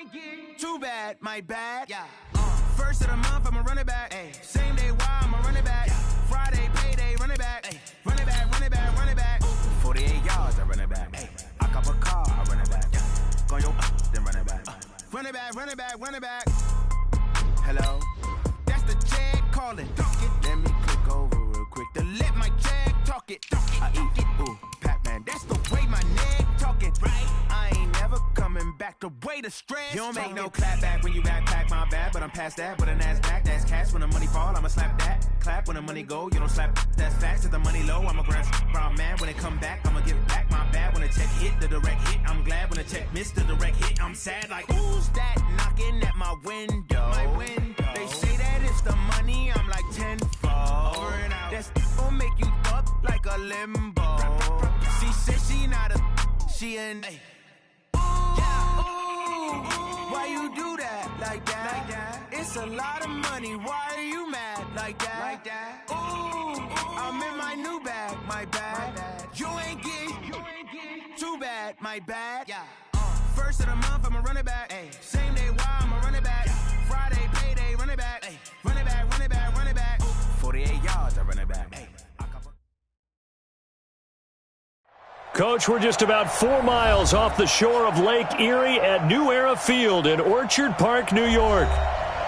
ain't get too bad, my bad. Yeah. First of the month, I'ma run it back. Ay. Same day, why I'ma run it back. Yeah. Friday, payday, run it back. Ay. Run it back, run it back, run it back. 48 yards, I run it back. Ay. I cop a car, I run it back. Yeah. Go yo, then run it back. Run it back, run it back, run it back. Hello, that's the jag calling. Let me click over real quick to let my jag talk it. I eat it, ooh, Pac-Man. That's the way my neck talking, right? I ain't never coming back the way the stress. You don't make no clap back when you backpack, my bad, but I'm past that. But an ass back, that's cash. When the money fall, I'ma slap that. Clap when the money go, you don't slap. That's facts. If the money low, I'ma grab brown man. When it come back, I'ma give back my bad. When the check hit, the direct hit. I'm glad when the check missed the direct hit. I'm sad like, who's that knocking at my window? My window. They say that it's the money, I'm like tenfold. Over and out. That's gon' make you up like a limbo. She said she not a, she an. Ay. Why you do that like that? Like that? It's a lot of money. Why are you mad like that? Like that? Ooh, I'm in my new bag, my bad. You ain't get too bad, my bad. Yeah. First of the month, I'ma run it back. Ay. Same day, why I'ma run it back. Friday, payday, run it back. Ay. Run it back, run it back, run it back. 48 yards, I run it back. Ay. Coach, we're just about 4 miles off the shore of Lake Erie at New Era Field in Orchard Park, New York.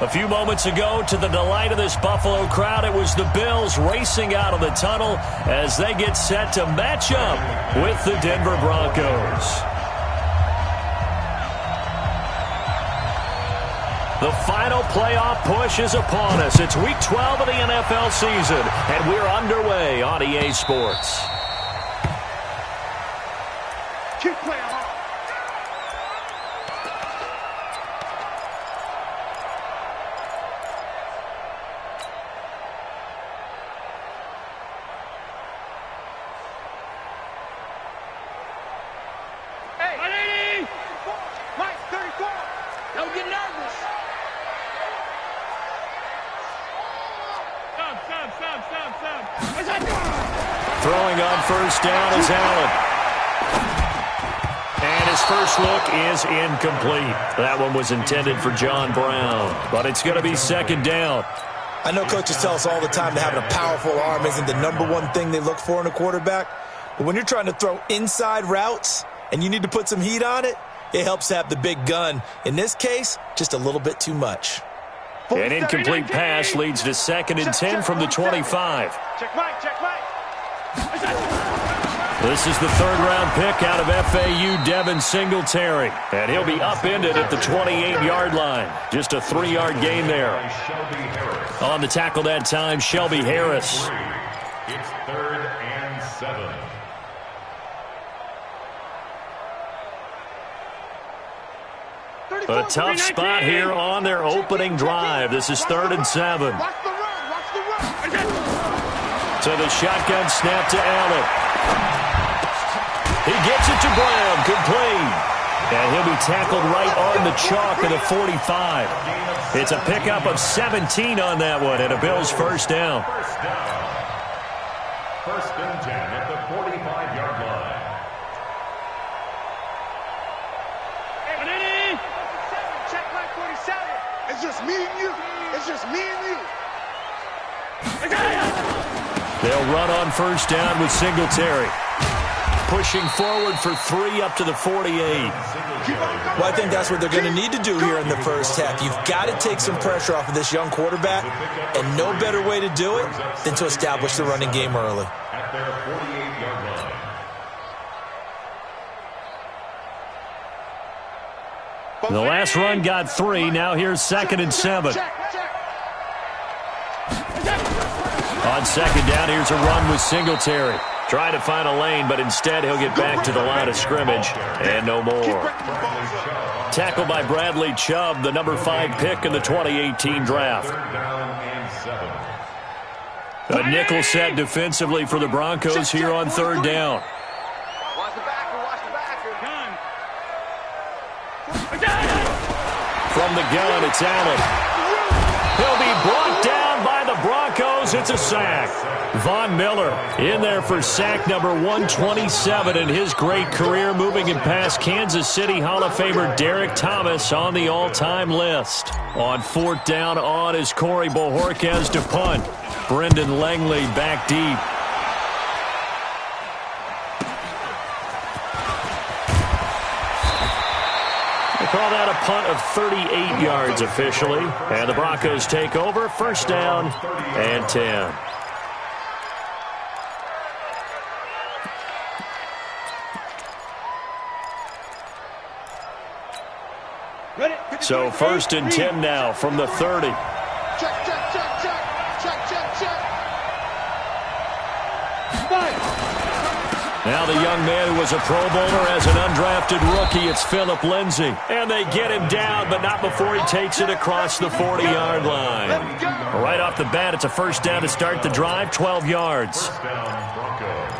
A few moments ago, to the delight of this Buffalo crowd, it was the Bills racing out of the tunnel as they get set to match up with the Denver Broncos. The final playoff push is upon us. It's Week 12 of the NFL season, and we're underway on EA Sports. Keep playing hard. Hey, 180. Mike, 34. Don't get nervous. Stop. Throwing on first down is Allen. And his first look is incomplete. That one was intended for John Brown, but it's going to be second down. I know coaches tell us all the time that having a powerful arm isn't the number one thing they look for in a quarterback. But when you're trying to throw inside routes and you need to put some heat on it, it helps to have the big gun. In this case, just a little bit too much. An incomplete pass leads to 2nd and 10 from the 25. Check Mike. This is the third-round pick out of FAU, Devin Singletary. And he'll be upended at the 28-yard line. Just a 3-yard gain there. On the tackle that time, Shelby Harris. It's 3rd and 7. A tough spot here on their opening drive. This is 3rd and 7. Watch the run. So the shotgun snap to Allen. He gets it to Brown, complete. And he'll be tackled right on the chalk of the 45. It's a pickup of 17 on that one, and a Bills first down. First and 10 at the 45-yard line. Hey, check Mike 47. It's just me and you. It's just me and you. They'll run on first down with Singletary. Pushing forward for 3 up to the 48. Well, I think that's what they're going to need to do here in the first half. You've got to take some pressure off of this young quarterback, and no better way to do it than to establish the running game early. At their 48-yard line. The last run got 3. Now here's 2nd and 7. On second down, here's a run with Singletary. Trying to find a lane, but instead he'll get back to the line of scrimmage and no more. Tackled by Bradley Chubb, the number 5 pick in the 2018 draft. A nickel set defensively for the Broncos here on 3rd down. From the gun, it's Allen. He'll be brought down by the Broncos it's a sack. Von Miller in there for sack number 127 in his great career, moving him past Kansas City Hall of Famer Derek Thomas on the all-time list. On fourth down on is Corey Bojorquez to punt. Brendan Langley back deep. They call that a punt of 38 yards officially. And the Broncos take over, first down and 10. So first and 10 now from the 30. Check, check, check, check. Check, check, check. Now the young man who was a Pro Bowler as an undrafted rookie, it's Philip Lindsay. And they get him down, but not before he takes it across the 40-yard line. Right off the bat, it's a first down to start the drive, 12 yards. First down, Broncos.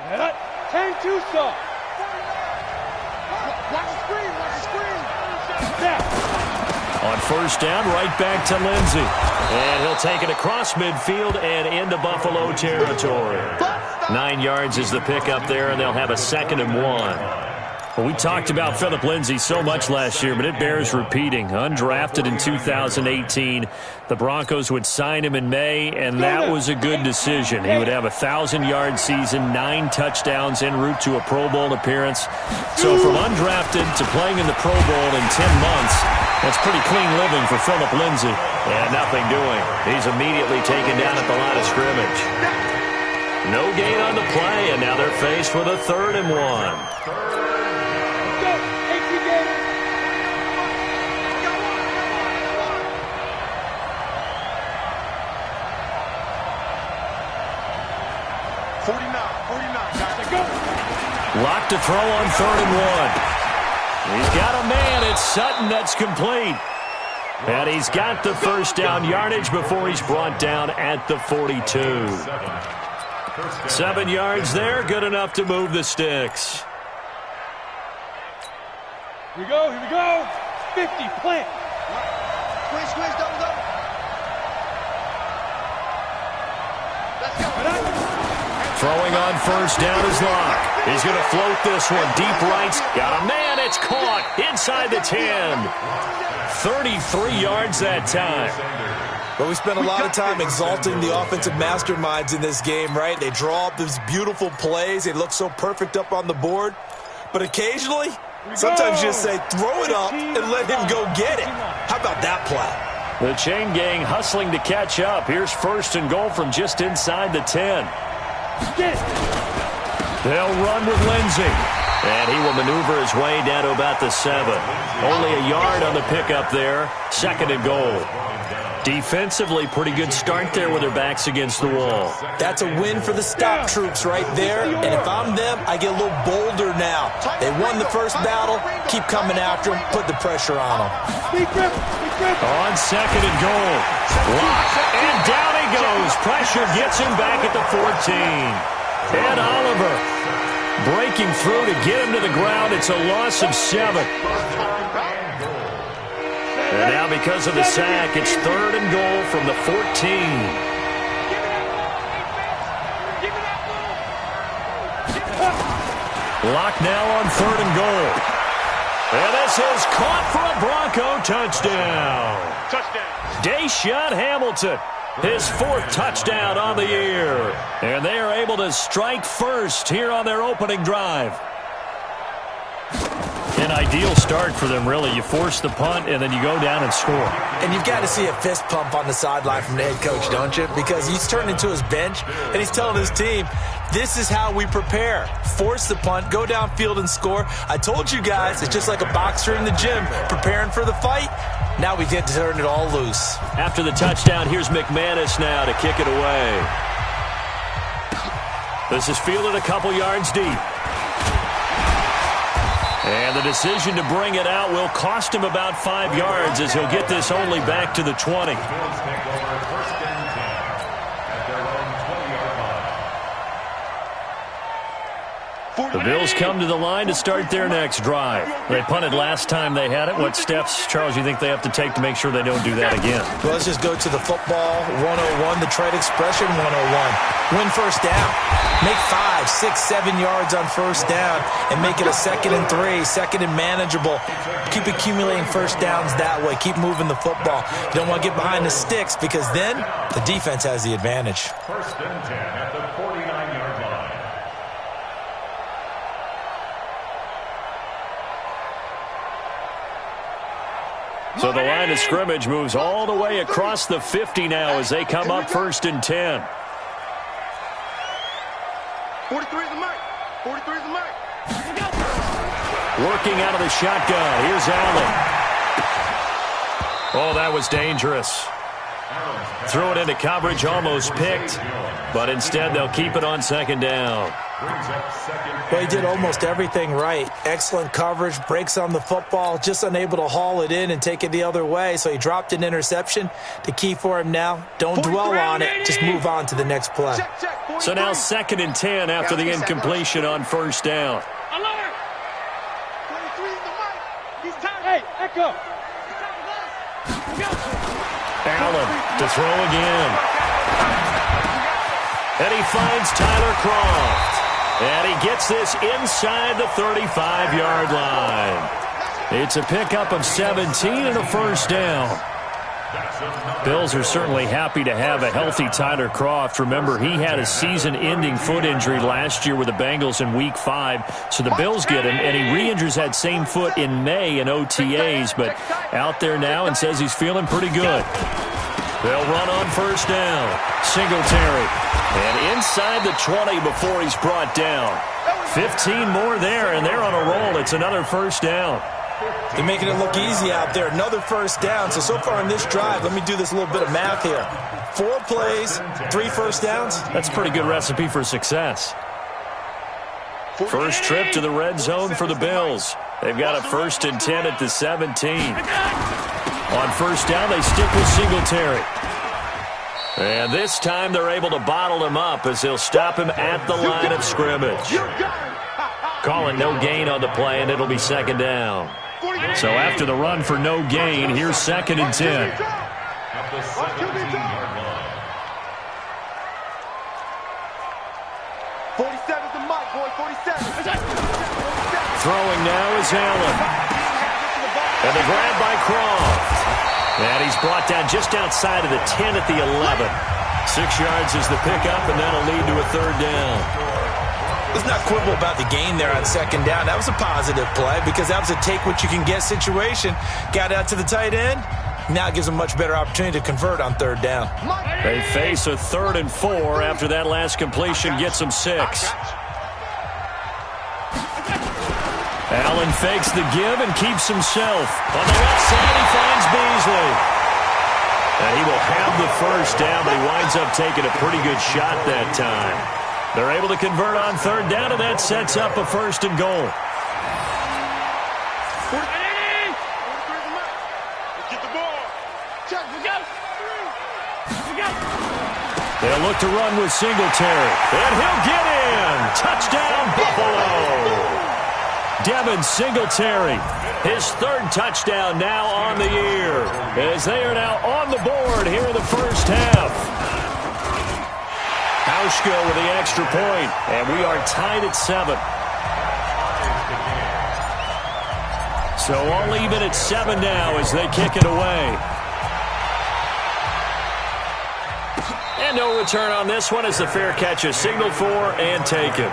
Set. 10-2 stop. Watch the screen, watch the screen. Step. On first down, right back to Lindsay. And he'll take it across midfield and into Buffalo territory. 9 yards is the pickup there, and they'll have a 2nd and 1. Well, we talked about Philip Lindsay so much last year, but it bears repeating. Undrafted in 2018, the Broncos would sign him in May, and that was a good decision. He would have a 1,000-yard season, 9 touchdowns en route to a Pro Bowl appearance. So from undrafted to playing in the Pro Bowl in 10 months, that's pretty clean living for Philip Lindsay. And nothing doing. He's immediately taken down at the line of scrimmage. No gain on the play, and now they're faced with a 3rd and 1. 49, guys. Go. Locked to throw on 3rd and 1. He's got a man. It's Sutton that's complete. And he's got the first down yardage before he's brought down at the 42. 7 yards there, good enough to move the sticks. Here we go. 50, plant. Squeeze, double. Let's go. Throwing on first down is Locke. He's going to float this one. Deep right. Got a man. It's caught inside the 10. 33 yards that time. But we spent a lot of time exalting the offensive masterminds in this game, right? They draw up these beautiful plays. They look so perfect up on the board. But occasionally, sometimes you just say, throw it up and let him go get it. How about that play? The chain gang hustling to catch up. Here's first and goal from just inside the 10. They'll run with Lindsay. And he will maneuver his way down to about the 7. Only a yard on the pickup there. 2nd and goal. Defensively, pretty good start there with their backs against the wall. That's a win for the stop troops right there. And if I'm them, I get a little bolder now. They won the first battle. Keep coming after them. Put the pressure on them. On 2nd and goal. Locked. And down he goes. Pressure gets him back at the 14. And Oliver breaking through to get him to the ground. It's a loss of 7. And now because of the sack, it's 3rd and goal from the 14. Lock now on 3rd and goal. And this is caught for a Bronco touchdown. Deshaun Hamilton, his 4th touchdown on the year. And they are able to strike first here on their opening drive. An ideal start for them, really. You force the punt, and then you go down and score. And you've got to see a fist pump on the sideline from the head coach, don't you? Because he's turned into his bench, and he's telling his team, this is how we prepare. Force the punt, go downfield and score. I told you guys, it's just like a boxer in the gym preparing for the fight. Now we get to turn it all loose. After the touchdown, here's McManus now to kick it away. This is fielded a couple yards deep. And the decision to bring it out will cost him about 5 yards as he'll get this only back to the 20. The Bills come to the line to start their next drive. They punted last time they had it. What steps, Charles, you think they have to take to make sure they don't do that again? Well, let's just go to the football 101, the trade expression 101. Win first down. Make 5, 6, 7 yards on first down and make it a 2nd and 3, 2nd and manageable. Keep accumulating first downs that way. Keep moving the football. You don't want to get behind the sticks because then the defense has the advantage. First and 10 at the 49-yard line. So the line of scrimmage moves all the way across the 50 now as they come up first and 10. 43 is the mark. 43 is the mark. Working out of the shotgun. Here's Allen. Oh, that was dangerous. Threw it into coverage, almost picked. But instead, they'll keep it on 2nd down. Well, he did almost everything right. Excellent coverage, breaks on the football, just unable to haul it in and take it the other way. So he dropped an interception. The key for him now, don't dwell on it. Just move on to the next play. So now 2nd and 10 after the incompletion on first down. Alert! 43 is the mark. He's tired. Hey, Echo. Allen to throw again. And he finds Tyler Kroft. And he gets this inside the 35-yard line. It's a pickup of 17 and a first down. Bills are certainly happy to have a healthy Tyler Kroft. Remember, he had a season-ending foot injury last year with the Bengals in Week 5. So the Bills get him, and he re-injures that same foot in May in OTAs. But out there now and says he's feeling pretty good. They'll run on first down. Singletary. And inside the 20 before he's brought down. 15 more there, and they're on a roll. It's another first down. They're making it look easy out there. Another first down. So far in this drive, let me do this little bit of math here. 4 plays, 3 first downs. That's a pretty good recipe for success. First trip to the red zone for the Bills. They've got a 1st and 10 at the 17. On first down, they stick with Singletary. And this time they're able to bottle him up as they'll stop him at the line of scrimmage. Calling no gain on the play, and it'll be 2nd down. So after the run for no gain, here's 2nd and 10. At the 17-yard line. 47 is the mark, boy. 47. Throwing now is Allen. And the grab by Kroft. And he's brought down just outside of the 10 at the 11. 6 yards is the pickup, and that'll lead to a 3rd down. Let's not quibble about the gain there on 2nd down. That was a positive play because that was a take-what-you-can-get situation. Got out to the tight end. Now it gives them a much better opportunity to convert on 3rd down. They face a 3rd and 4 after that last completion gets them 6. Allen fakes the give and keeps himself. On the left side, he finds Beasley. And he will have the first down, but he winds up taking a pretty good shot that time. They're able to convert on 3rd down, and that sets up a 1st and goal. Get the ball. Check. We go. They'll look to run with Singletary. And he'll get in. Touchdown, Buffalo. Devin Singletary, his 3rd touchdown now on the year, as they are now on the board here in the first half. Hauschka with the extra point, and we are tied at 7. So all even at 7 now as they kick it away. And no return on this one as the fair catch is signaled for and taken.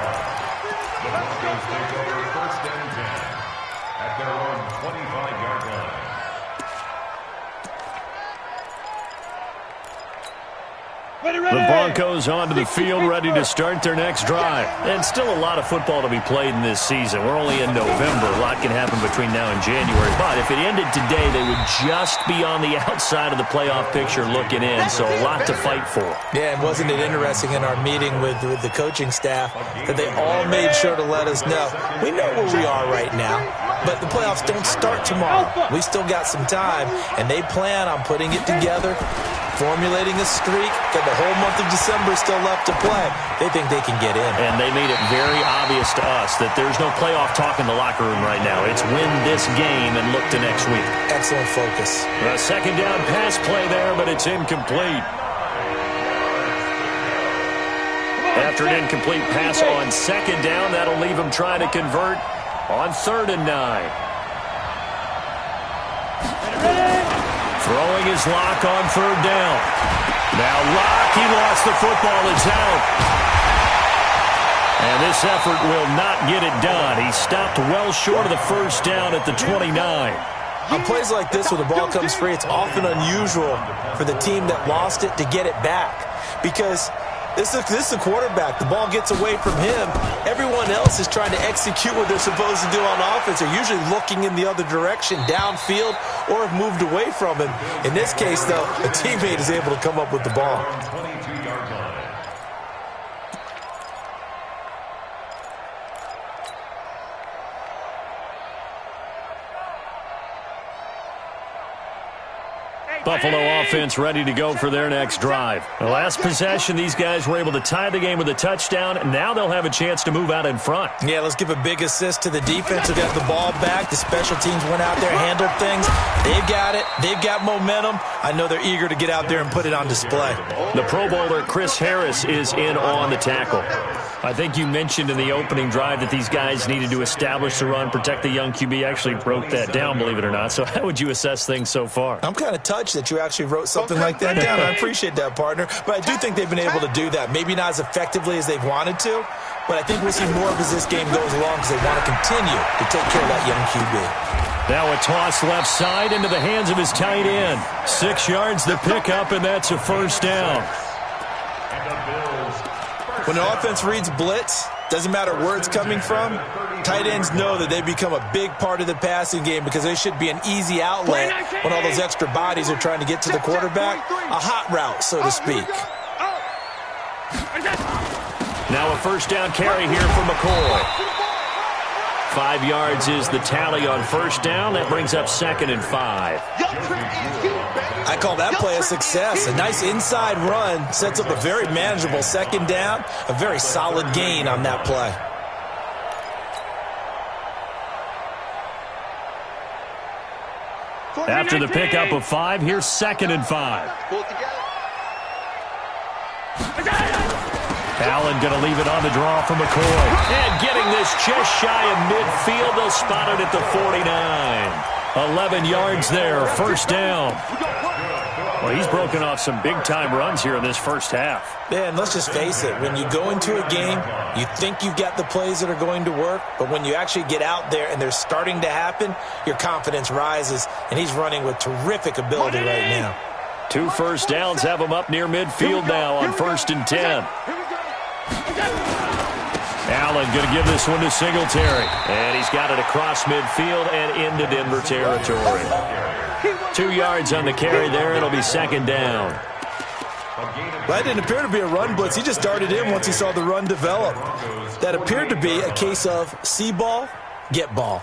The Broncos onto the field, ready to start their next drive. And still a lot of football to be played in this season. We're only in November. A lot can happen between now and January. But if it ended today, they would just be on the outside of the playoff picture looking in. So a lot to fight for. Yeah, and wasn't it interesting in our meeting with the coaching staff that they all made sure to let us know. We know where we are right now, but the playoffs don't start tomorrow. We still got some time, and they plan on putting it together formulating a streak, got the whole month of December still left to play. They think they can get in. And they made it very obvious to us that there's no playoff talk in the locker room right now. It's win this game and look to next week. Excellent focus. A second down pass play there, but it's incomplete. After an incomplete pass on second down, that'll leave him trying to convert on 3rd and 9. Throwing his Lock on 3rd down. Now Lock, he lost the football. It's out. And this effort will not get it done. He stopped well short of the first down at the 29. On plays like this where the ball comes free, it's often unusual for the team that lost it to get it back. Because this is the quarterback. The ball gets away from him. Everyone else is trying to execute what they're supposed to do on offense. They're usually looking in the other direction, downfield, or have moved away from him. In this case, though, a teammate is able to come up with the ball. 22-yard line. Buffalo offense ready to go for their next drive. The last possession, these guys were able to tie the game with a touchdown. Now they'll have a chance to move out in front. Yeah, let's give a big assist to the defense who got the ball back. The special teams went out there, handled things. They've got it. They've got momentum. I know they're eager to get out there and put it on display. The Pro Bowler, Chris Harris, is in on the tackle. I think you mentioned in the opening drive that these guys needed to establish the run, protect the young QB. Actually broke that down, believe it or not. So how would you assess things so far? I'm kind of touched that you actually wrote something like that down. I appreciate that, partner. But I do think they've been able to do that. Maybe not as effectively as they've wanted to, but I think we'll see more of as this game goes along because they want to continue to take care of that young QB. Now a toss left side into the hands of his tight end. 6 yards the pickup, and that's a first down. When an offense reads blitz, doesn't matter where it's coming from, tight ends know that they become a big part of the passing game because they should be an easy outlet when all those extra bodies are trying to get to the quarterback. A hot route, so to speak. Now a first down carry here for McCoy. 5 yards is the tally on first down. That brings up 2nd and 5. I call that play a success. A nice inside run sets up a very manageable second down. A very solid gain on that play. After the pickup of 5, here's 2nd and 5. Allen going to leave it on the draw for McCoy. And getting this just shy of midfield. They'll spot it at the 49. 11 yards there, first down. Well, he's broken off some big-time runs here in this first half. Yeah, and let's just face it. When you go into a game, you think you've got the plays that are going to work, but when you actually get out there and they're starting to happen, your confidence rises, and he's running with terrific ability right now. 2 first downs have him up near midfield now on 1st and 10. Allen going to give this one to Singletary. And he's got it across midfield and into Denver territory. 2 yards on the carry there. It'll be 2nd down. That didn't appear to be a run blitz. He just darted in once he saw the run develop. That appeared to be a case of see ball, get ball.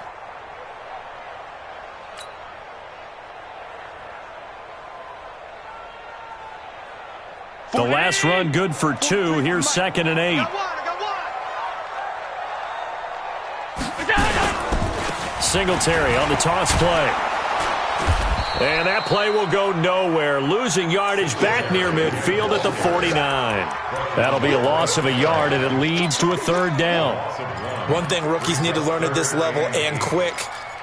The last run good for 2. Here's 2nd and 8. Singletary on the toss play. And that play will go nowhere. Losing yardage back near midfield at the 49. That'll be a loss of a yard, and it leads to a 3rd down. One thing rookies need to learn at this level, and quick,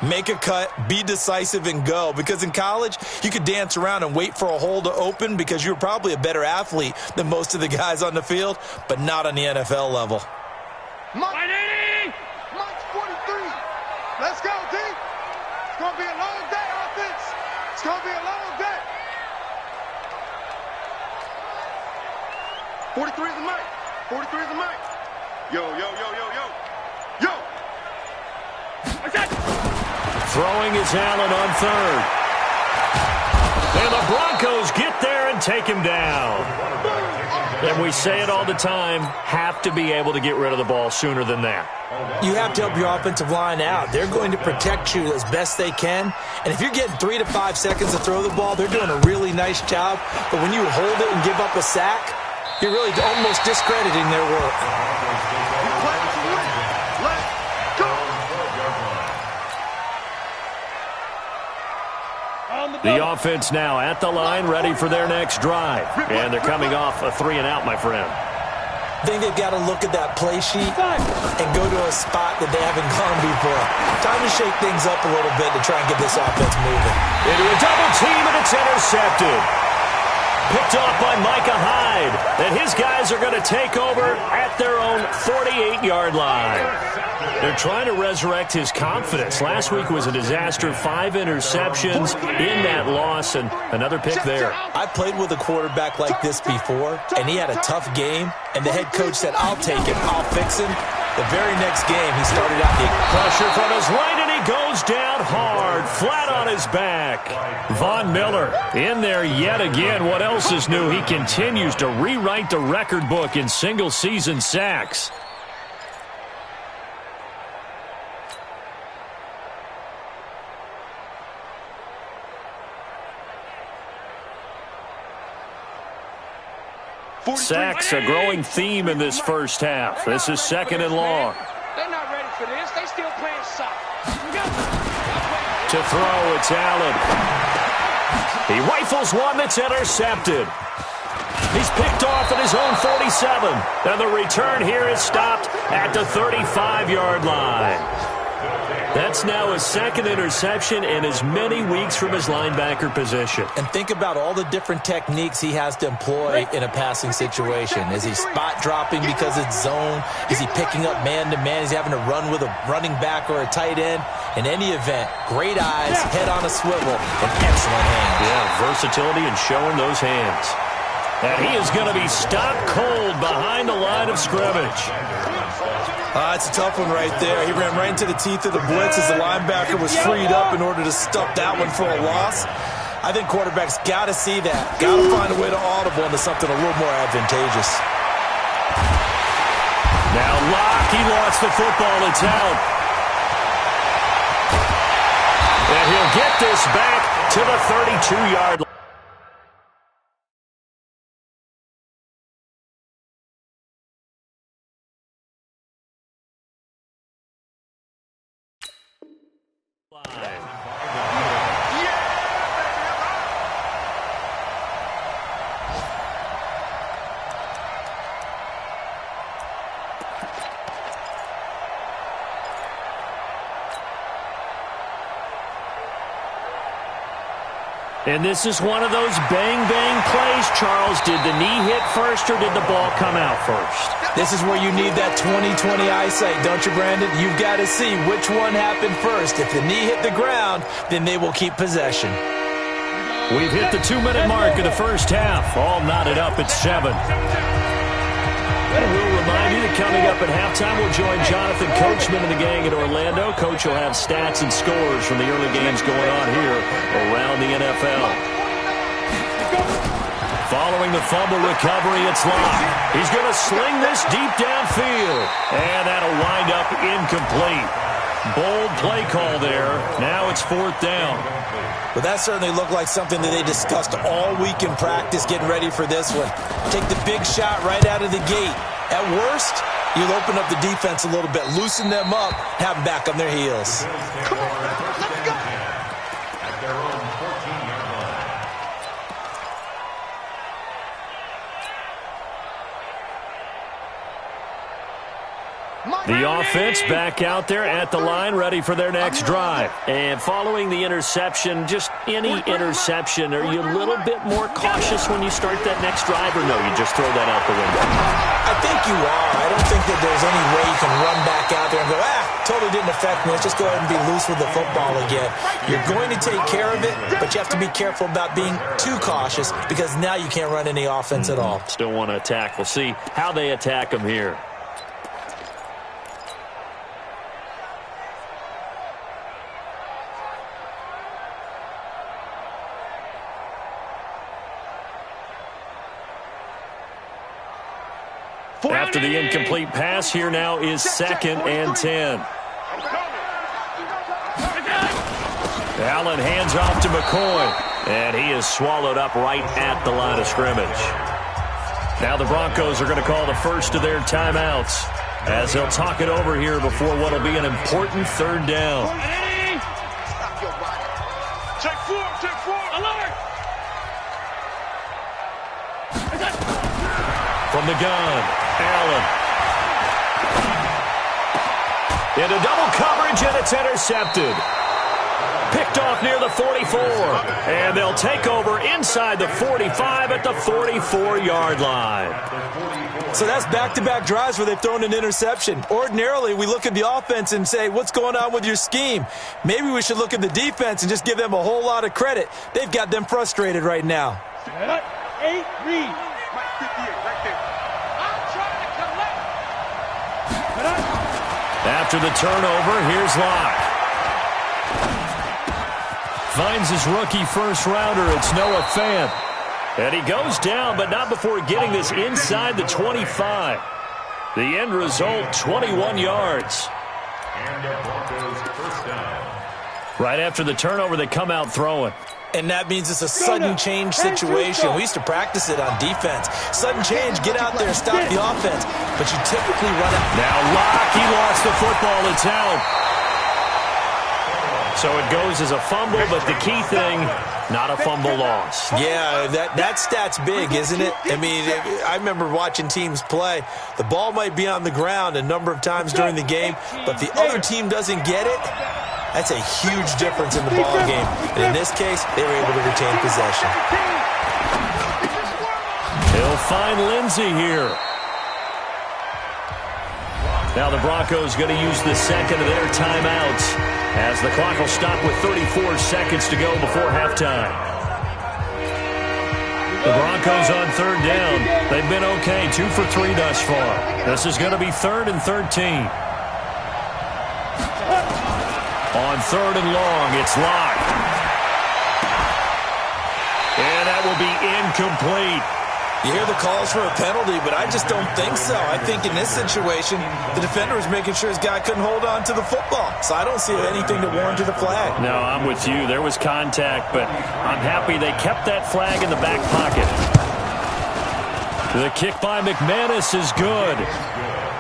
make a cut, be decisive, and go. Because in college, you could dance around and wait for a hole to open because you're probably a better athlete than most of the guys on the field, but not on the NFL level. Mike 43. Let's go, D. It's going to be a long day, offense. It's going to be a long day. 43 is the mic. 43 is the mic. Yo, yo, yo, yo, yo. Yo. Throwing is Allen on 3rd. And the Broncos get there and take him down. And we say it all the time, have to be able to get rid of the ball sooner than that. You have to help your offensive line out. They're going to protect you as best they can. And if you're getting 3 to 5 seconds to throw the ball, they're doing a really nice job. But when you hold it and give up a sack, you're really almost discrediting their work. The offense now at the line, ready for their next drive. And they're coming off a 3-and-out, my friend. I think they've got to look at that play sheet and go to a spot that they haven't gone before. Time to shake things up a little bit to try and get this offense moving. Into a double team, and it's intercepted. Picked off by Micah Hyde. And his guys are going to take over at their own 48-yard line. They're trying to resurrect his confidence. Last week was a disaster. 5 interceptions in that loss, and another pick there. I played with a quarterback like this before, and he had a tough game, and the head coach said, I'll take him, I'll fix him. The very next game, he started out the pressure from his right, and he goes down hard, flat on his back. Von Miller in there yet again. What else is new? He continues to rewrite the record book in single-season sacks. Sacks, a growing theme in this first half. This is 2nd and long. They're not ready for this. They still playing soccer. To throw, it's Allen. He rifles one that's intercepted. He's picked off at his own 47. And the return here is stopped at the 35-yard line. That's now his 2nd interception in as many weeks from his linebacker position. And think about all the different techniques he has to employ in a passing situation. Is he spot dropping because it's zone? Is he picking up man-to-man? Is he having to run with a running back or a tight end? In any event, great eyes, head on a swivel, and excellent hands. Yeah, versatility and showing those hands. And he is going to be stopped cold behind the line of scrimmage. It's a tough one right there. He ran right into the teeth of the blitz as the linebacker was freed up in order to stop that one for a loss. I think quarterbacks got to see that. Got to find a way to audible into something a little more advantageous. Now Locke, he lost the football. It's out. And he'll get this back to the 32-yard line. And this is one of those bang-bang plays, Charles. Did the knee hit first or did the ball come out first? This is where you need that 20/20 eyesight, don't you, Brandon? You've got to see which one happened first. If the knee hit the ground, then they will keep possession. We've hit the 2-minute mark of the first half. All knotted up at 7. And we'll remind you that coming up at halftime, we'll join Jonathan Coachman and the gang in Orlando. Coach will have stats and scores from the early games going on here around the NFL. Following the fumble recovery, it's Locke. He's going to sling this deep downfield. And that'll wind up incomplete. Bold play call there. Now it's 4th down. But that certainly looked like something that they discussed all week in practice getting ready for this one. Take the big shot right out of the gate. At worst, you'll open up the defense a little bit, loosen them up, have them back on their heels. Come on, let's go. At their own 14-yard line. The offense back out there at the line, ready for their next drive. And following the interception, just any interception, are you a little bit more cautious when you start that next drive, or no, you just throw that out the window? I think you are. I don't think that there's any way you can run back out there and go, totally didn't affect me. Let's just go ahead and be loose with the football again. You're going to take care of it, but you have to be careful about being too cautious because now you can't run any offense at all. Still want to attack. We'll see how they attack them here. After the incomplete pass, here now is 2nd and 10. Allen hands off to McCoy, and he is swallowed up right at the line of scrimmage. Now the Broncos are going to call the first of their timeouts as they'll talk it over here before what will be an important 3rd down. Check four, alert! From the gun, Allen. Into double coverage, and it's intercepted. Picked off near the 44, and they'll take over inside the 45 at the 44-yard line. So that's back-to-back drives where they've thrown an interception. Ordinarily, we look at the offense and say, what's going on with your scheme? Maybe we should look at the defense and just give them a whole lot of credit. They've got them frustrated right now. 8, read. Mike 58, right there. I'm trying to collect. After the turnover, here's Locke. Finds his rookie first-rounder. It's Noah Fant. And he goes down, but not before getting this inside the 25. The end result, 21 yards. And the Broncos first down. Right after the turnover, they come out throwing. And that means it's a sudden change situation. We used to practice it on defense. Sudden change, get out there, stop the offense. But you typically run out. Now Locke, he lost the football. It's out. So it goes as a fumble, but the key thing, not a fumble loss. Yeah, that stat's big, isn't it? I mean, I remember watching teams play. The ball might be on the ground a number of times during the game, but the other team doesn't get it. That's a huge difference in the ball game. And in this case, they were able to retain possession. He'll find Lindsey here. Now the Broncos going to use the 2nd of their timeouts as the clock will stop with 34 seconds to go before halftime. The Broncos on 3rd down. They've been okay, 2 for 3 thus far. This is going to be 3rd and 13. On 3rd and long, it's Locke. And that will be incomplete. You hear the calls for a penalty, but I just don't think so. I think in this situation, the defender was making sure his guy couldn't hold on to the football. So I don't see anything to warrant the flag. No, I'm with you. There was contact, but I'm happy they kept that flag in the back pocket. The kick by McManus is good.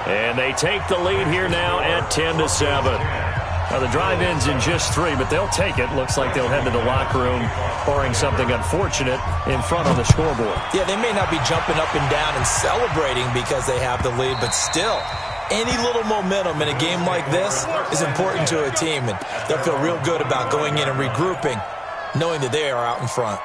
And they take the lead here now at 10-7. Now, the drive ends in just 3, but they'll take it. Looks like they'll head to the locker room, barring something unfortunate in front of the scoreboard. Yeah, they may not be jumping up and down and celebrating because they have the lead, but still, any little momentum in a game like this is important to a team, and they'll feel real good about going in and regrouping, knowing that they are out in front.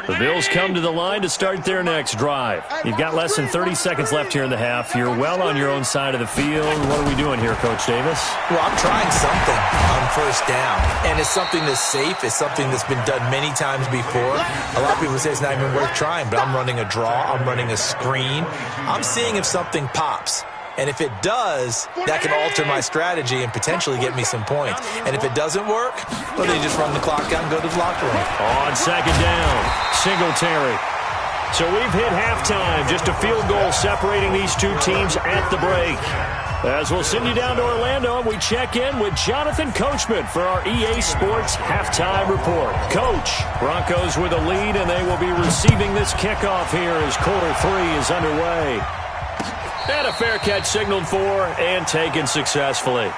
The Bills come to the line to start their next drive. You've got less than 30 seconds left here in the half. You're well on your own side of the field. What are we doing here, Coach Davis? Well, I'm trying something on 1st down, and it's something that's safe. It's something that's been done many times before. A lot of people say it's not even worth trying, but I'm running a draw. I'm running a screen. I'm seeing if something pops. And if it does, that can alter my strategy and potentially get me some points. And if it doesn't work, well, they just run the clock down and go to the locker room. On 2nd down, Singletary. So we've hit halftime. Just a field goal separating these two teams at the break. As we'll send you down to Orlando, and we check in with Jonathan Coachman for our EA Sports Halftime Report. Coach, Broncos with a lead, and they will be receiving this kickoff here as quarter 3 is underway. And a fair catch signaled for and taken successfully.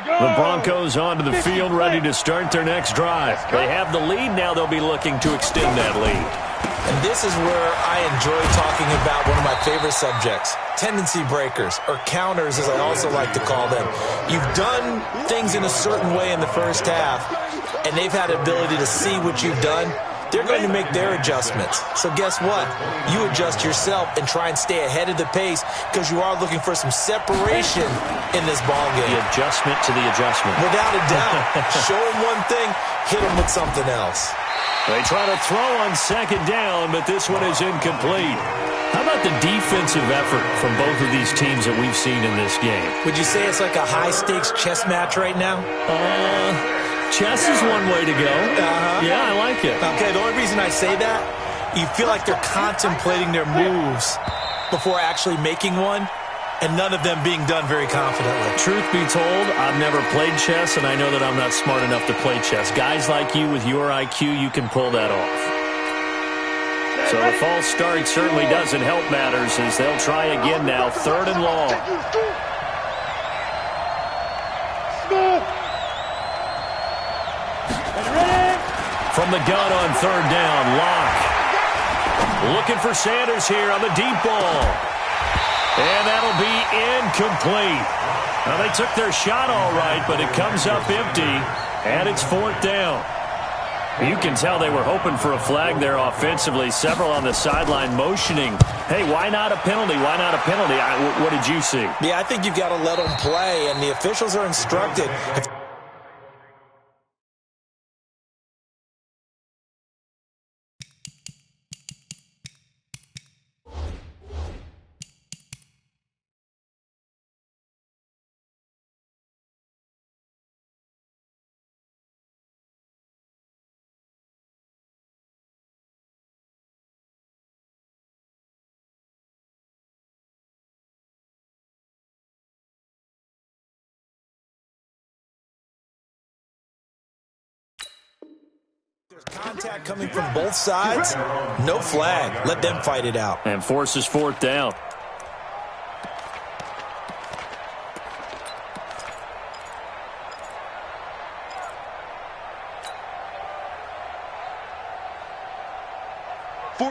The Broncos onto the field, ready to start their next drive. They have the lead. Now they'll be looking to extend that lead. And this is where I enjoy talking about one of my favorite subjects, tendency breakers, or counters as I also like to call them. You've done things in a certain way in the first half, and they've had the ability to see what you've done. they're going to make their adjustments. So guess what? You adjust yourself and try and stay ahead of the pace because you are looking for some separation in this ball game. The adjustment to the adjustment. Without a doubt. Show them one thing, hit them with something else. They try to throw on second down, but this one is incomplete. How about the defensive effort from both of these teams that we've seen in this game? Would you say it's like a high-stakes chess match right now? Chess is one way to go. Yeah, I like it. Okay, the only reason I say that, you feel like they're contemplating their moves before actually making one, and none of them being done very confidently. Truth be told, I've never played chess, and I know that I'm not smart enough to play chess. Guys like you with your IQ, you can pull that off. So the false start certainly doesn't help matters as they'll try again now, 3rd and long. From the gun on 3rd down, Locke. Looking for Sanders here on the deep ball. And that'll be incomplete. Now, they took their shot all right, but it comes up empty, and it's 4th down. You can tell they were hoping for a flag there offensively. Several on the sideline motioning. Hey, why not a penalty? Why not a penalty? What did you see? Yeah, I think you've got to let them play, and the officials are instructed. There's contact coming from both sides. No flag. Let them fight it out. And forces 4th down.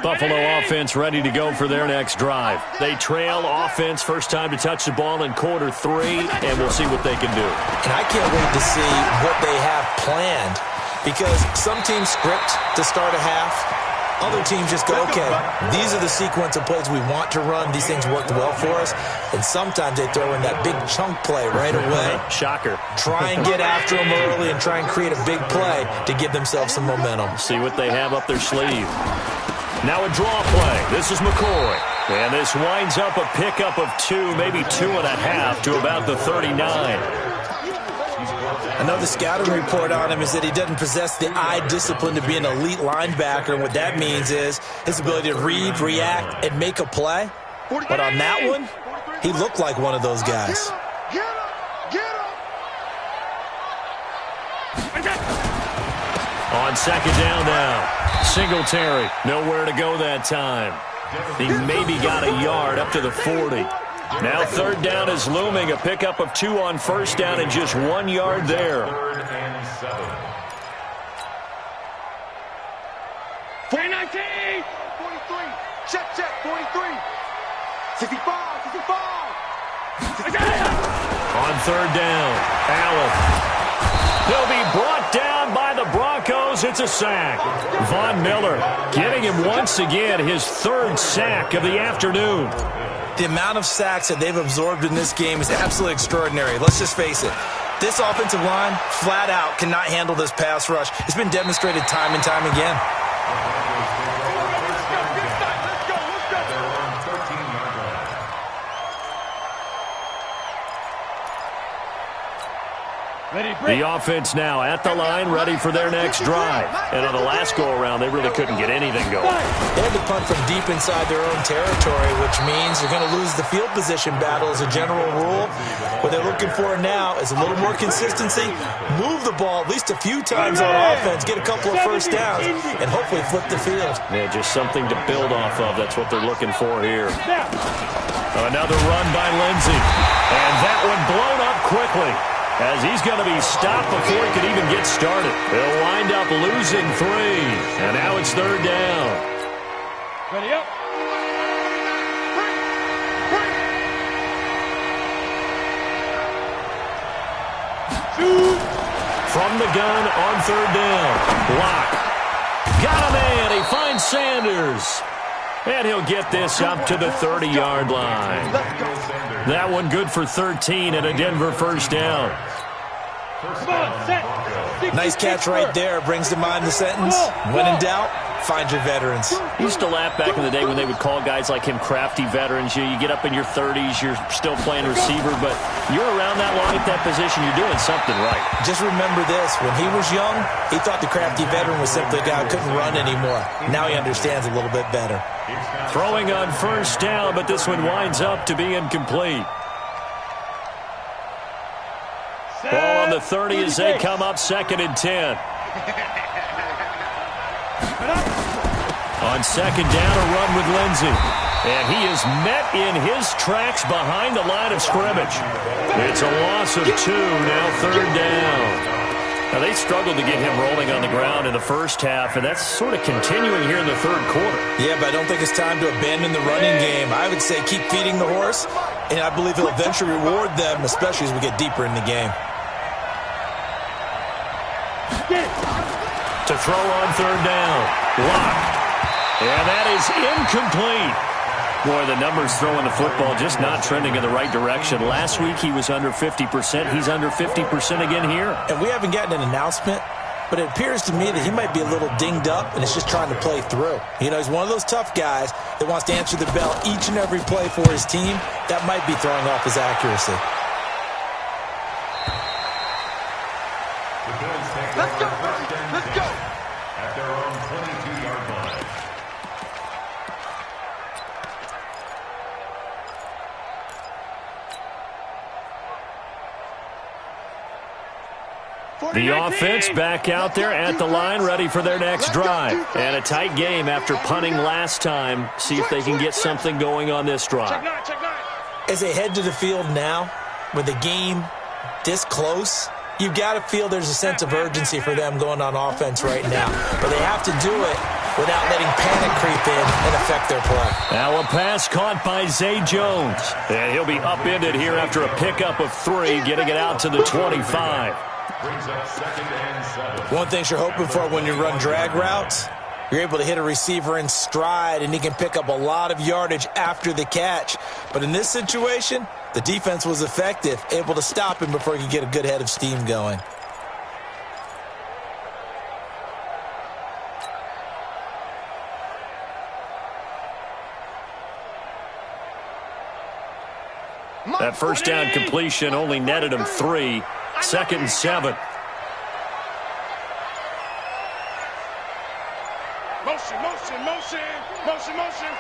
Buffalo offense ready to go for their next drive. They trail offense, first time to touch the ball in quarter 3, and we'll see what they can do. And I can't wait to see what they have planned, because some teams script to start a half. Other teams just go, okay, these are the sequence of plays we want to run. These things worked well for us. And sometimes they throw in that big chunk play right away. Shocker. Try and get after them early and try and create a big play to give themselves some momentum. See what they have up their sleeve. Now a draw play. This is McCoy. And this winds up a pickup of 2, maybe 2.5 to about the 39. Another scouting report on him is that he doesn't possess the eye discipline to be an elite linebacker. And what that means is his ability to read, react, and make a play. But on that one, he looked like one of those guys. On second down now. Singletary, nowhere to go that time. He maybe got a yard up to the 40. Now 3rd down is looming. A pickup of 2 on 1st down and just 1 yard there. 3rd and 7. 419! 43! Check, 43! 65! On 3rd down, Allen. He'll be brought down by the Broncos. It's a sack. Von Miller getting him once again his 3rd sack of the afternoon. The amount of sacks that they've absorbed in this game is absolutely extraordinary. Let's just face it. This offensive line, flat out, cannot handle this pass rush. It's been demonstrated time and time again. The offense now at the line, ready for their next drive. And on the last go-around, they really couldn't get anything going. They had to punt from deep inside their own territory, which means you're going to lose the field position battle as a general rule. What they're looking for now is a little more consistency, move the ball at least a few times on offense, get a couple of first downs, and hopefully flip the field. Yeah, just something to build off of. That's what they're looking for here. Another run by Lindsey. And that one blown up quickly, as he's going to be stopped before he could even get started. They'll wind up losing 3, and now it's 3rd down. Ready up. From the gun on 3rd down. Block. Got a man. to find Sanders. And he'll get this up to the 30-yard line. That one good for 13 and a Denver first down. Nice catch right there. Brings to mind the sentence, when in doubt, find your veterans. He used to laugh back in the day when they would call guys like him crafty veterans. You get up in your 30s, you're still playing receiver, but you're around that long at that position, you're doing something right. Just remember this. When he was young, he thought the crafty veteran was simply a guy who couldn't run anymore. Now he understands a little bit better. Throwing on first down, but this one winds up to be incomplete. Ball on the 30 as they come up 2nd and 10. On 2nd down, a run with Lindsey. And he is met in his tracks behind the line of scrimmage. It's a loss of 2, now 3rd down. Now, they struggled to get him rolling on the ground in the first half, and that's sort of continuing here in the 3rd quarter. Yeah, but I don't think it's time to abandon the running game. I would say keep feeding the horse, and I believe he'll eventually reward them, especially as we get deeper in the game. To throw on 3rd down. Lock. And that is incomplete. Boy, the numbers throwing the football just not trending in the right direction. Last week he was under 50%. He's under 50% again here. And we haven't gotten an announcement, but it appears to me that he might be a little dinged up and is just trying to play through. You know, he's one of those tough guys that wants to answer the bell each and every play for his team. That might be throwing off his accuracy. Let's go. Let's go. At their own 22-yard line. The offense back out there at the line, ready for their next drive. And a tight game after punting last time. See if they can get something going on this drive. As they head to the field now, with the game this close, you've got to feel there's a sense of urgency for them going on offense right now. But they have to do it without letting panic creep in and affect their play. Now a pass caught by Zay Jones. And he'll be upended here after a pickup of 3, getting it out to the 25. Brings up 2nd and 7. One thing you're hoping for when you run drag routes, you're able to hit a receiver in stride, and he can pick up a lot of yardage after the catch. But in this situation, the defense was effective, able to stop him before he could get a good head of steam going. That first down completion only netted him 3. 2nd and 7. Motion.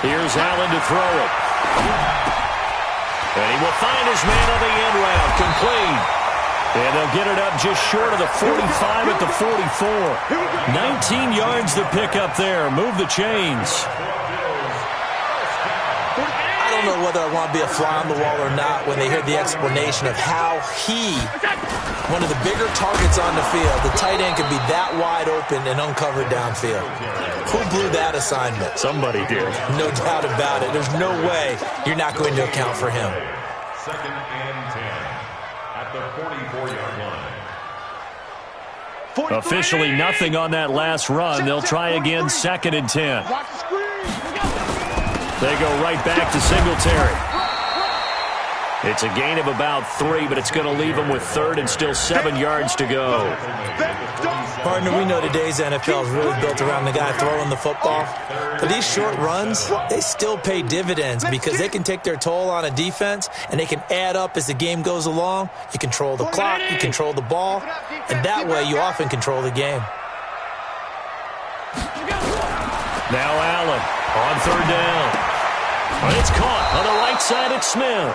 Here's Allen to throw it. And he will find his man on the end route. Complete. And they'll get it up just short of the 45 at the 44. 19 yards to pick up there. Move the chains. I don't know whether I want to be a fly on the wall or not when they hear the explanation of how he, one of the bigger targets on the field, the tight end could be that wide open and uncovered downfield. Who blew that assignment? Somebody did. No doubt about it. There's no way you're not going to account for him. 2nd and 10. At the 44-yard line. Officially nothing on that last run. They'll try again 2nd and 10. They go right back to Singletary. It's a gain of about 3, but it's going to leave them with 3rd and still 7 yards to go. Partner, we know today's NFL is really built around the guy throwing the football. But these short runs, they still pay dividends because they can take their toll on a defense, and they can add up as the game goes along. You control the clock, you control the ball, and that way you often control the game. Now Allen on 3rd down. But it's caught on the right side at Smith.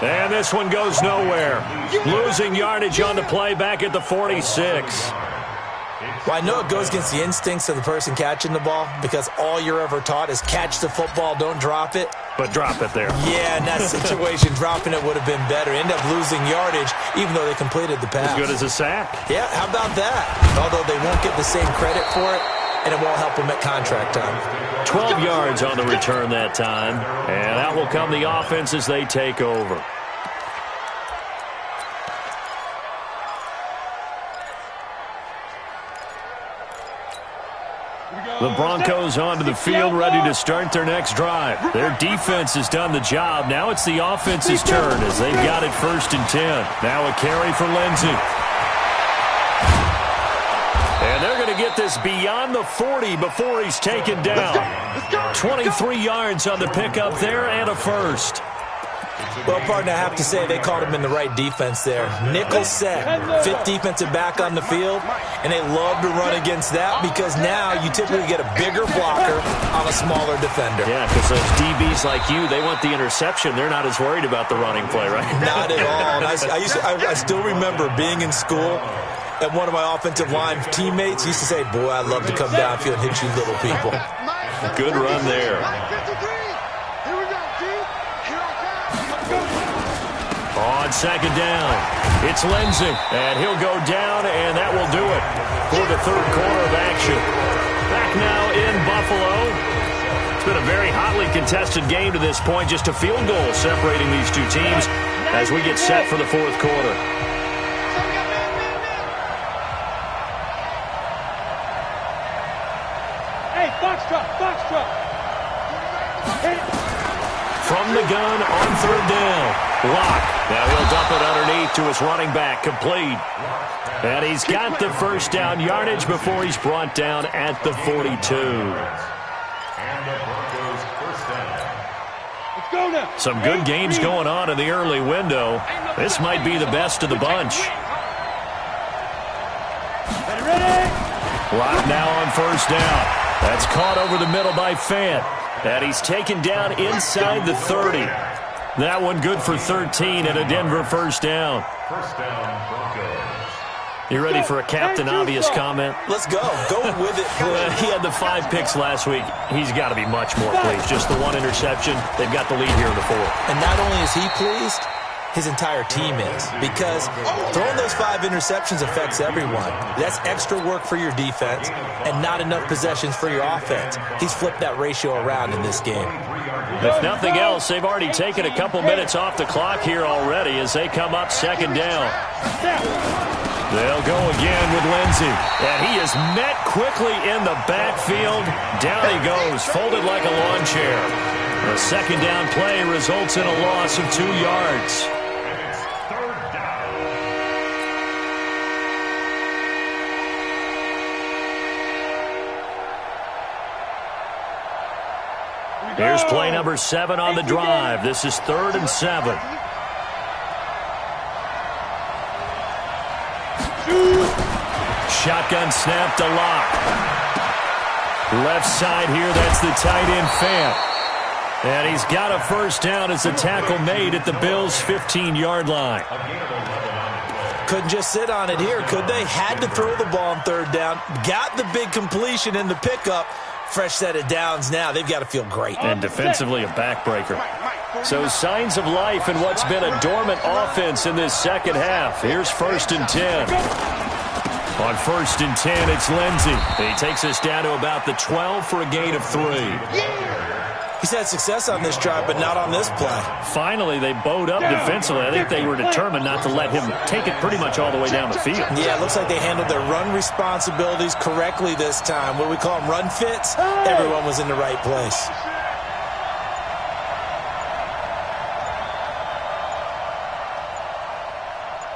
And this one goes nowhere. Losing yardage on the play back at the 46. Well, I know it goes against the instincts of the person catching the ball because all you're ever taught is catch the football, don't drop it. But drop it there. Yeah, in that situation, dropping it would have been better. End up losing yardage even though they completed the pass. As good as a sack. Yeah, how about that? Although they won't get the same credit for it, and it won't help them at contract time. 12 yards on the return that time. And out will come the offense as they take over. The Broncos onto the field, ready to start their next drive. Their defense has done the job. Now it's the offense's turn as they've got it 1st and 10. Now a carry for Lindsey. And they're going to get this beyond the 40 before he's taken down. 23 yards on the pickup there and a first. Well, partner, I have to say they caught him in the right defense there. Nickel set, 5th defensive back on the field, and they love to run against that because now you typically get a bigger blocker on a smaller defender. Yeah, because those DBs like you, they want the interception. They're not as worried about the running play, right? Not at all. And I still remember being in school, and one of my offensive line teammates used to say, boy, I'd love to come downfield and hit you little people. Good run there. On 2nd down, it's Lindsey, and he'll go down, and that will do it for the 3rd quarter of action. Back now in Buffalo. It's been a very hotly contested game to this point, just a field goal separating these two teams as we get set for the 4th quarter. Hey, box truck. From the gun on 3rd down. Lock. Now he'll dump it underneath to his running back. Complete. And he's got the 1st down yardage before he's brought down at the 42. And the Broncos 1st down. Let's go now. Some good games going on in the early window. This might be the best of the bunch. Ready? Lock now on 1st down. That's caught over the middle by Fant. And he's taken down inside the 30. That one good for 13 and a Denver 1st down. 1st down, Broncos. You ready for a Captain Obvious comment? Let's go. Go with it, please. He had the 5 picks last week. He's got to be much more pleased. Just the 1 interception. They've got the lead here in the 4th. And not only is he pleased, his entire team is. Because throwing those 5 interceptions affects everyone. That's extra work for your defense and not enough possessions for your offense. He's flipped that ratio around in this game. If nothing else, they've already taken a couple minutes off the clock here already as they come up 2nd down. They'll go again with Lindsey. And he is met quickly in the backfield. Down he goes, folded like a lawn chair. The 2nd down play results in a loss of 2 yards. Here's play number 7 on the drive. This is 3rd and 7. Shotgun snap to Lock. Left side here, that's the tight end Fant. And he's got a 1st down as the tackle made at the Bills' 15-yard line. Couldn't just sit on it here, could they? Had to throw the ball on 3rd down. Got the big completion in the pickup. Fresh set of downs now. They've got to feel great. And defensively, a backbreaker. So signs of life in what's been a dormant offense in this 2nd half. Here's 1st and 10. On 1st and 10, it's Lindsey. He takes us down to about the 12 for a gain of 3. He's had success on this drive, but not on this play. Finally, they bowed up defensively. I think they were determined not to let him take it pretty much all the way down the field. Yeah, it looks like they handled their run responsibilities correctly this time. What do we call them, run fits? Everyone was in the right place.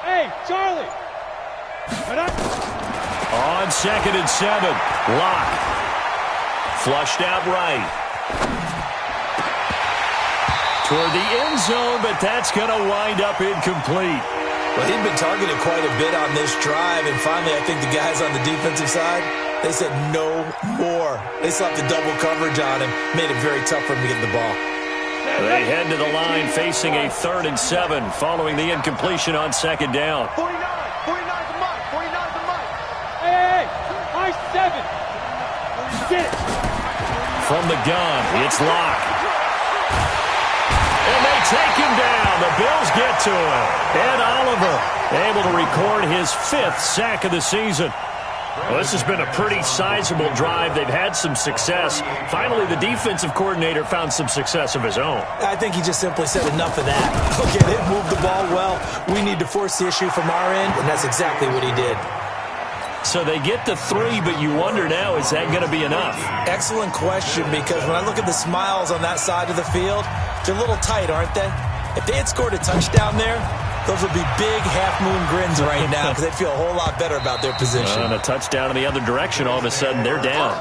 Hey, Charlie. On 2nd and 7, Lock. Flushed out right. Toward the end zone, but that's going to wind up incomplete. Well, he'd been targeted quite a bit on this drive, and finally I think the guys on the defensive side, they said no more. They slapped the double coverage on him, made it very tough for him to get the ball. They head to the line facing a 3rd and 7 following the incompletion on 2nd down. 49 the mic. Hey, high 7. Get it. From the gun, it's Lock. And they take him down. The Bills get to him. Ed Oliver able to record his 5th sack of the season. Well, this has been a pretty sizable drive. They've had some success. Finally, the defensive coordinator found some success of his own. I think he just simply said enough of that. Okay, they've moved the ball well. We need to force the issue from our end, and that's exactly what he did. So they get the 3, but you wonder now, is that going to be enough? Excellent question, because when I look at the smiles on that side of the field, they're a little tight, aren't they? If they had scored a touchdown there, those would be big half-moon grins right now because they'd feel a whole lot better about their position. And a touchdown in the other direction, all of a sudden they're down.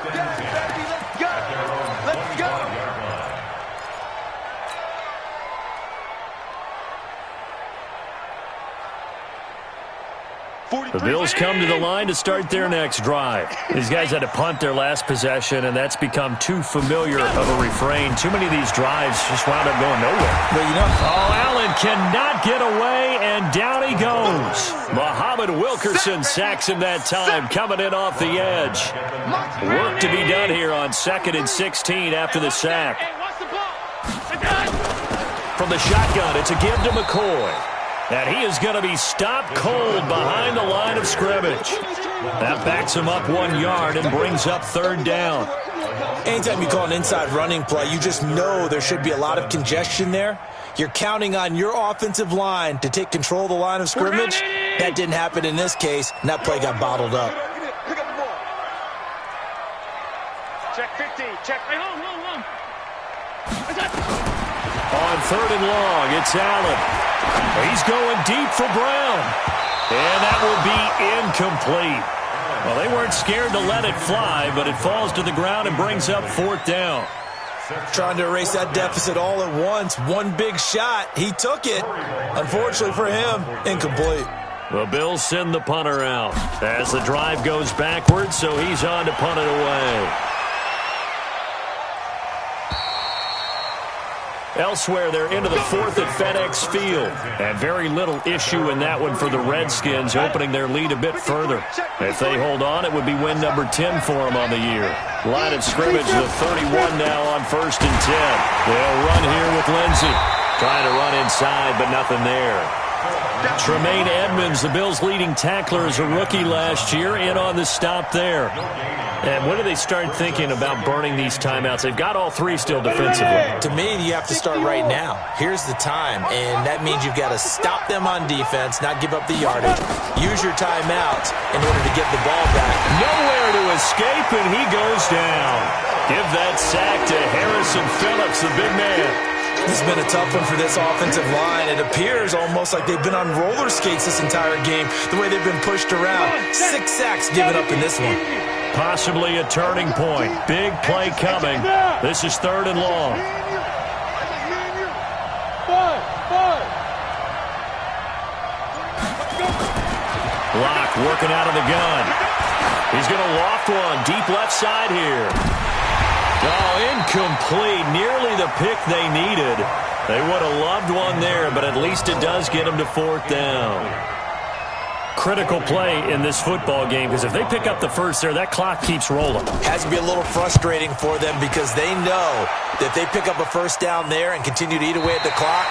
The Bills come to the line to start their next drive. These guys had to punt their last possession, and that's become too familiar of a refrain. Too many of these drives just wound up going nowhere. Well, you know, Allen cannot get away, and down he goes. Muhammad Wilkerson sacks him that time, coming in off the edge. Work to be done here on 2nd and 16 after the sack. From the shotgun, it's a give to McCoy. And he is going to be stopped cold behind the line of scrimmage. That backs him up 1 yard and brings up 3rd down. Anytime you call an inside running play, you just know there should be a lot of congestion there. You're counting on your offensive line to take control of the line of scrimmage. That didn't happen in this case, and that play got bottled up. Check 50. Check. Hey, hold. On 3rd and long, it's Allen. He's going deep for Brown. And that will be incomplete. Well, they weren't scared to let it fly, but it falls to the ground and brings up 4th down. Trying to erase that deficit all at once. One big shot. He took it. Unfortunately for him, incomplete. The Bills send the punter out as the drive goes backwards, so he's on to punt it away. Elsewhere, they're into the 4th at FedEx Field. And very little issue in that one for the Redskins, opening their lead a bit further. If they hold on, it would be win number 10 for them on the year. Line of scrimmage, the 31 now on 1st and 10. They'll run here with Lindsey. Trying to run inside, but nothing there. Tremaine Edmonds, the Bills' leading tackler as a rookie last year, in on the stop there. And when do they start thinking about burning these timeouts? They've got all 3 still defensively. To me, you have to start right now. Here's the time, and that means you've got to stop them on defense, not give up the yardage. Use your timeouts in order to get the ball back. Nowhere to escape, and he goes down. Give that sack to Harrison Phillips, the big man. This has been a tough one for this offensive line. It appears almost like they've been on roller skates this entire game, the way they've been pushed around. 6 sacks given up in this one. Possibly a turning point. Big play coming. This is 3rd and long. Block working out of the gun. He's going to loft one. Deep left side here. Oh, incomplete. Nearly the pick they needed. They would have loved one there, but at least it does get them to 4th down. Critical play in this football game, because if they pick up the first there, that clock keeps rolling. Has to be a little frustrating for them because they know that if they pick up a 1st down there and continue to eat away at the clock,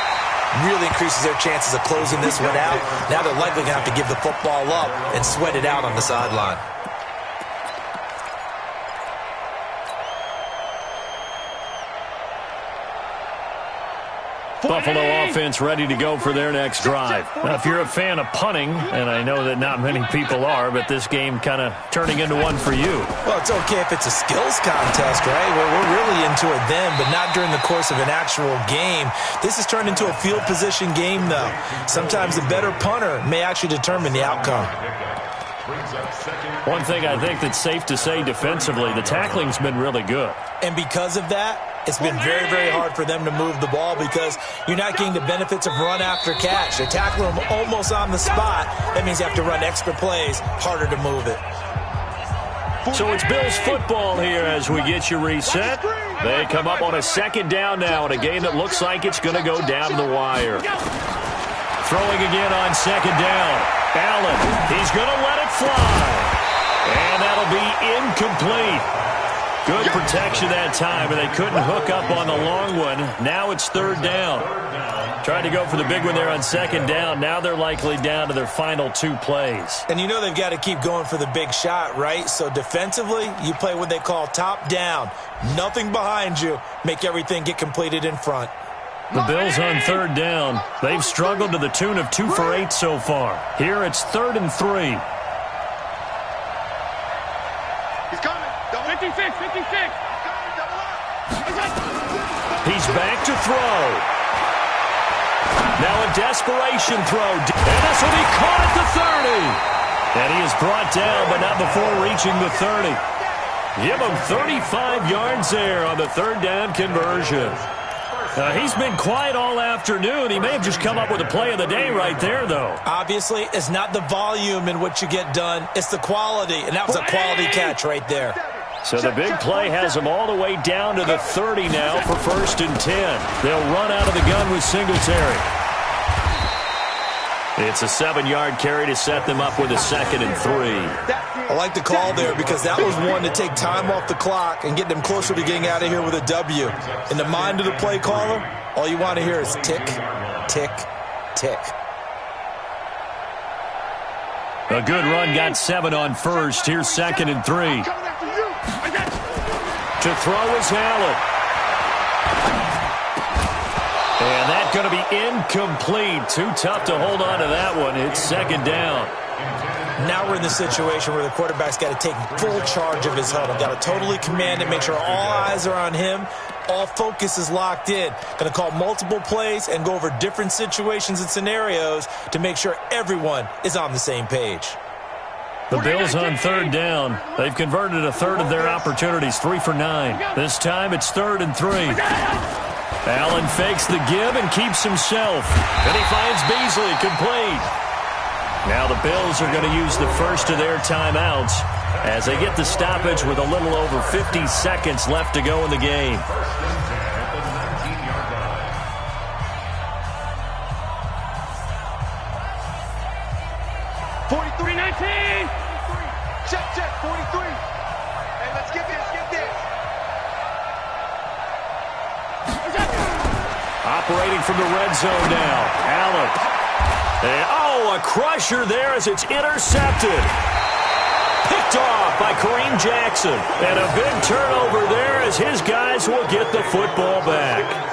really increases their chances of closing this one out. Now they're likely going to have to give the football up and sweat it out on the sideline. Buffalo offense ready to go for their next drive. Now, if you're a fan of punting, and I know that not many people are, but this game kind of turning into one for you. Well, it's okay if it's a skills contest, right? We're really into it then, but not during the course of an actual game. This has turned into a field position game, though. Sometimes the better punter may actually determine the outcome. One thing I think that's safe to say defensively, the tackling's been really good. And because of that, it's been very, very hard for them to move the ball because you're not getting the benefits of run after catch. They tackle them almost on the spot. That means you have to run extra plays, harder to move it. So it's Bills football here as we get you reset. They come up on a 2nd down now in a game that looks like it's going to go down to the wire. Throwing again on 2nd down. Allen, he's going to let it fly. And that'll be incomplete. Good protection that time, and they couldn't hook up on the long one. Now it's 3rd down. Trying to go for the big one there on 2nd down. Now they're likely down to their final 2 plays. And you know they've got to keep going for the big shot, right? So defensively, you play what they call top down. Nothing behind you. Make everything get completed in front. The Bills on 3rd down. They've struggled to the tune of 2 for 8 so far. Here it's 3rd and 3. He's coming. 56, 56. He's back to throw. Now a desperation throw. And this will be caught at the 30. And he is brought down, but not before reaching the 30. Give him 35 yards there on the third down conversion. He's been quiet all afternoon. He may have just come up with a play of the day right there, though. Obviously, it's not the volume in which you get done. It's the quality, and that was a quality catch right there. So the big play has him all the way down to the 30 now for 1st and 10. They'll run out of the gun with Singletary. It's a 7-yard carry to set them up with a 2nd and 3. I like the call there because that was one to take time off the clock and get them closer to getting out of here with a W. In the mind of the play caller, all you want to hear is tick, tick, tick. A good run got 7 on 1st. Here's 2nd and 3. To throw is Allen. And that's going to be incomplete. Too tough to hold on to that one. It's 2nd down. Now we're in the situation where the quarterback's got to take full charge of his huddle. Got to totally command it, make sure all eyes are on him. All focus is locked in. Going to call multiple plays and go over different situations and scenarios to make sure everyone is on the same page. The Bills on 3rd down. They've converted a third of their opportunities, 3 for 9. This time it's 3rd and 3. Allen fakes the give and keeps himself. And he finds Beasley complete. Now the Bills are going to use the first of their timeouts as they get the stoppage with a little over 50 seconds left to go in the game. 43-19. Check, 43. Hey, let's get this. Operating from the red zone now. Allen. And, a crusher there as it's intercepted. Picked off by Kareem Jackson. And a big turnover there as his guys will get the football back.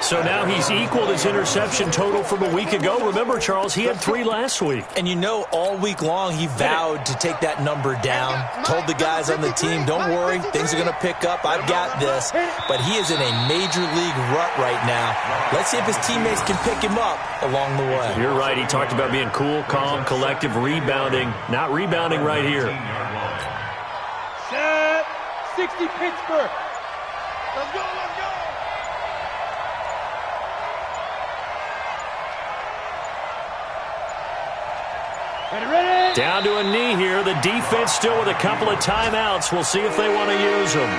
So now he's equaled his interception total from a week ago. Remember, Charles, he had 3 last week. And you know, all week long he vowed to take that number down. Told the guys on the team, don't worry, things are going to pick up. I've got this. But he is in a major league rut right now. Let's see if his teammates can pick him up along the way. You're right. He talked about being cool, calm, collective, rebounding. Not rebounding right here. Set. 60 Pittsburgh. Let's go. Ready? Down to a knee here. The defense still with a couple of timeouts. We'll see if they want to use them.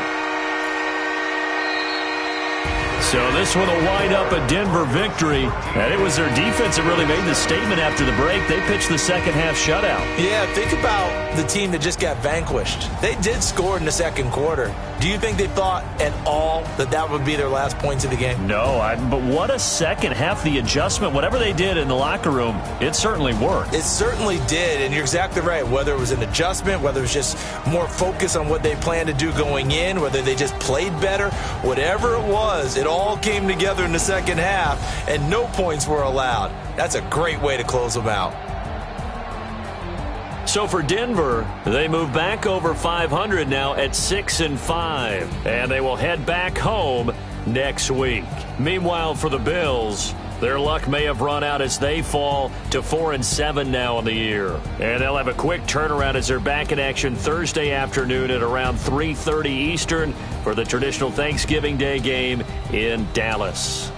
So this one will wind up a Denver victory. And it was their defense that really made the statement after the break. They pitched the second half shutout. Yeah, think about the team that just got vanquished. They did score in the second quarter. Do you think they thought at all that that would be their last points of the game? No, but what a second half. The adjustment, whatever they did in the locker room, it certainly worked. It certainly did, and you're exactly right. Whether it was an adjustment, whether it was just more focus on what they planned to do going in, whether they just played better, whatever it was, it all came together in the second half, and no points were allowed. That's a great way to close them out. So for Denver, they move back over 500 now at 6-5, and they will head back home next week. Meanwhile, for the Bills, their luck may have run out as they fall to 4-7 now in the year. And they'll have a quick turnaround as they're back in action Thursday afternoon at around 3:30 Eastern for the traditional Thanksgiving Day game in Dallas.